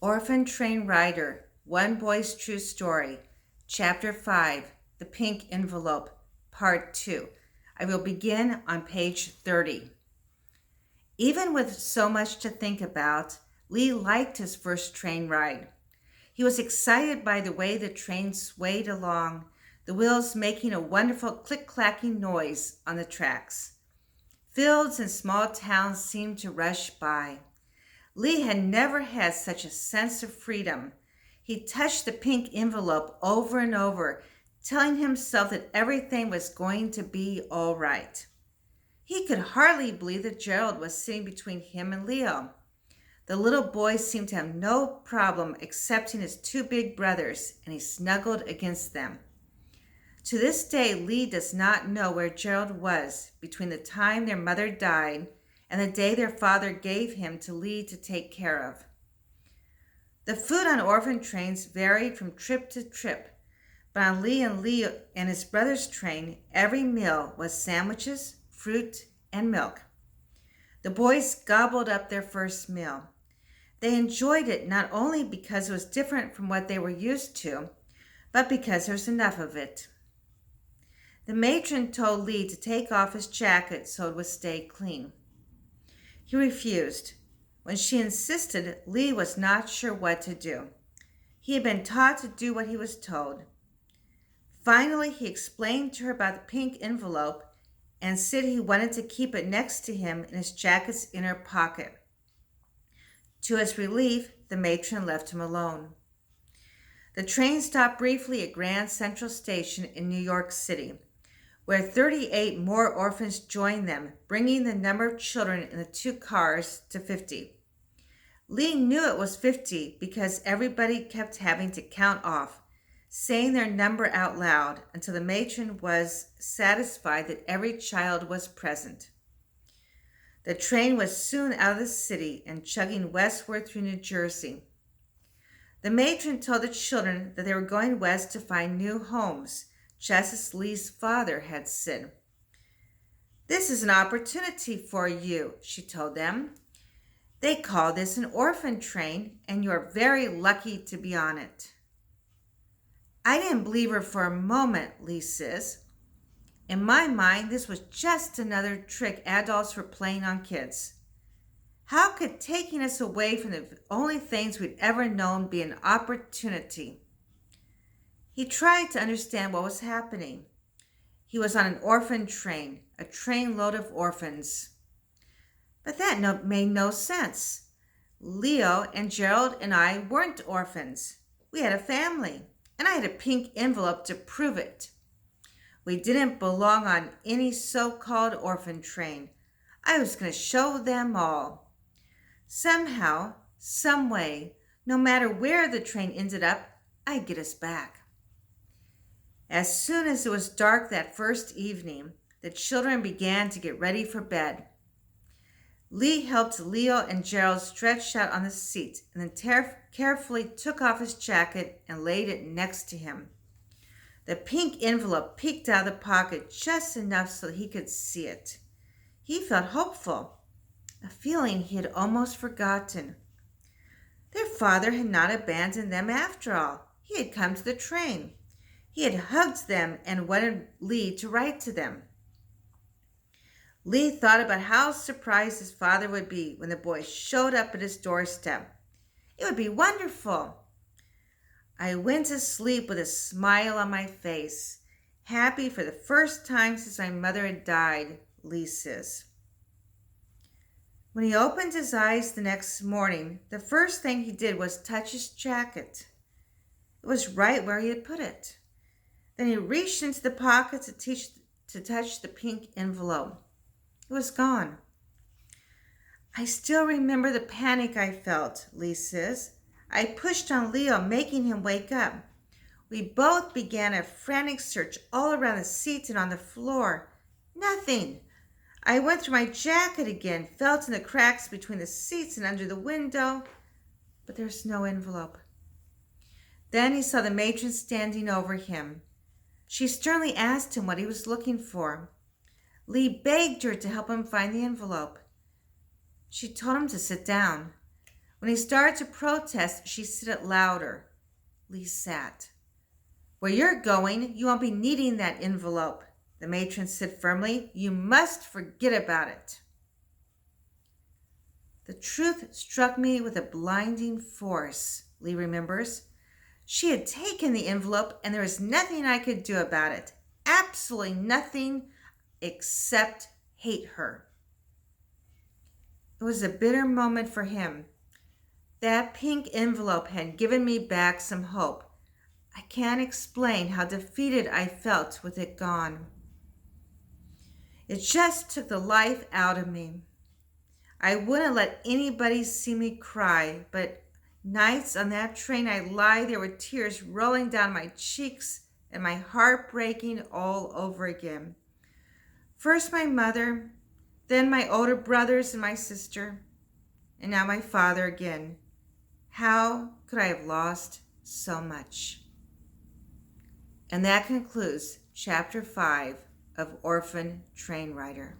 Orphan Train Rider, One Boy's True Story, Chapter 5, The Pink Envelope, Part 2. I will begin on page 30. Even with so much to think about, Lee liked his first train ride. He was excited by the way the train swayed along, the wheels making a wonderful click-clacking noise on the tracks. Fields and small towns seemed to rush by. Lee had never had such a sense of freedom. He touched the pink envelope over and over, telling himself that everything was going to be all right. He could hardly believe that Gerald was sitting between him and Leo. The little boy seemed to have no problem accepting his two big brothers, and he snuggled against them. To this day, Lee does not know where Gerald was between the time their mother died and the day their father gave him to Lee to take care of. The food on orphan trains varied from trip to trip, but on Lee and his brother's train, every meal was sandwiches, fruit, and milk. The boys gobbled up their first meal. They enjoyed it not only because it was different from what they were used to, but because there was enough of it. The matron told Lee to take off his jacket so it would stay clean. He refused. When she insisted, Lee was not sure what to do. He had been taught to do what he was told. Finally, he explained to her about the pink envelope and said he wanted to keep it next to him in his jacket's inner pocket. To his relief, the matron left him alone. The train stopped briefly at Grand Central Station in New York City, where 38 more orphans joined them, bringing the number of children in the two cars to 50. Lee knew it was 50 because everybody kept having to count off, saying their number out loud until the matron was satisfied that every child was present. The train was soon out of the city and chugging westward through New Jersey. The matron told the children that they were going west to find new homes, just as Lee's father had said. "This is an opportunity for you," she told them. "They call this an orphan train, and you are very lucky to be on it." I didn't believe her for a moment, Lee says. In my mind, this was just another trick adults were playing on kids. How could taking us away from the only things we'd ever known be an opportunity? He tried to understand what was happening. He was on an orphan train, a trainload of orphans. But that made no sense. Leo and Gerald and I weren't orphans. We had a family, and I had a pink envelope to prove it. We didn't belong on any so-called orphan train. I was going to show them all. Somehow, some way, no matter where the train ended up, I'd get us back. As soon as it was dark that first evening, the children began to get ready for bed. Lee helped Leo and Gerald stretch out on the seat and then carefully took off his jacket and laid it next to him. The pink envelope peeked out of the pocket just enough so he could see it. He felt hopeful, a feeling he had almost forgotten. Their father had not abandoned them after all. He had come to the train. He had hugged them and wanted Lee to write to them. Lee thought about how surprised his father would be when the boy showed up at his doorstep. It would be wonderful. I went to sleep with a smile on my face, happy for the first time since my mother had died, Lee says. When he opened his eyes the next morning, the first thing he did was touch his jacket. It was right where he had put it. Then he reached into the pocket to touch the pink envelope. It was gone. I still remember the panic I felt, Lee says. I pushed on Leo, making him wake up. We both began a frantic search all around the seats and on the floor. Nothing. I went through my jacket again, felt in the cracks between the seats and under the window, but there's no envelope. Then he saw the matron standing over him. She sternly asked him what he was looking for. Lee begged her to help him find the envelope. She told him to sit down. When he started to protest, she said it louder. Lee sat. Where you're going, you won't be needing that envelope, the matron said firmly. You must forget about it. The truth struck me with a blinding force, Lee remembers. She had taken the envelope and there was nothing I could do about it. Absolutely nothing except hate her. It was a bitter moment for him. That pink envelope had given me back some hope. I can't explain how defeated I felt with it gone. It just took the life out of me. I wouldn't let anybody see me cry, but nights on that train I'd lie there with tears rolling down my cheeks and my heart breaking all over again. First my mother, then my older brothers and my sister, and now my father again. How could I have lost so much? And that concludes Chapter 5 of Orphan Train Rider.